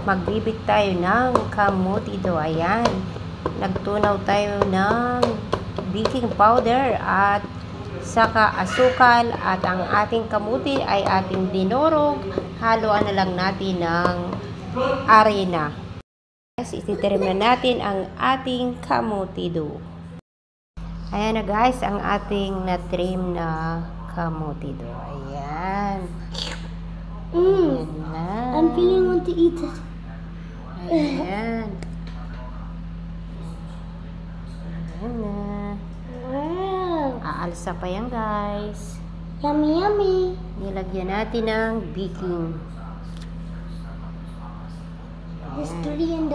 Magbibit tayo ng kamuti do. Ayan. Nagtunaw tayo ng baking powder at saka asukal at ang ating kamuti ay ating dinurog. Haluan na lang natin ng arena. Guys, ititrim na natin ang ating kamuti do. Ayan na guys, ang ating na-trim na kamuti do. Ayan. Ayan na. I'm feeling want to eat it. Ayan. Ayan na. Wow. Aalsa pa yan guys. Yummy, yummy. Nilagyan natin ng baking. It's $3.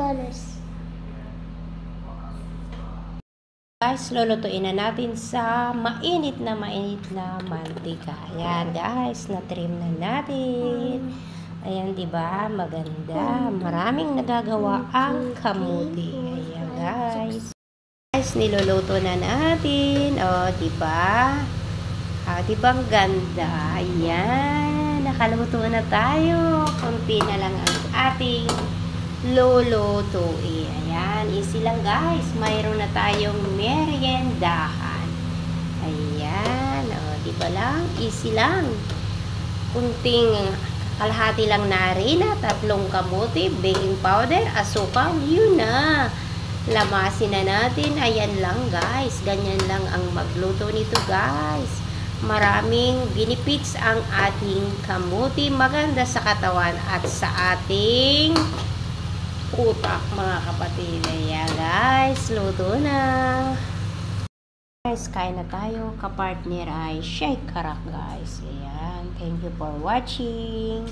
Guys, lulutuin na natin sa mainit na mantika. Ayan guys, na-trim na natin. Ayan, diba? Maganda. Maraming nagagawa ang kamuti. Ayan guys. Guys, niluluto na natin. O, diba? Diba ang ganda? Ayan. Nakaluto na tayo. Kunti na lang ang ating lulutuin. Ayan, easy lang guys. Mayroon na tayong meriendahan. Ayan, o, diba lang? Easy lang. Kunting kalahati lang na harina, 3 kamuti, baking powder, asukal, yun na. Lamasin na natin. Ayan lang guys. Ganyan lang ang magluto nito guys. Maraming benefits ang ating kamuti. Maganda sa katawan at sa ating utak mga kapatid. Ayan guys, luto na. Guys, kain na tayo. Kapartner ay Shake Karak guys. Ayan, thank you for watching.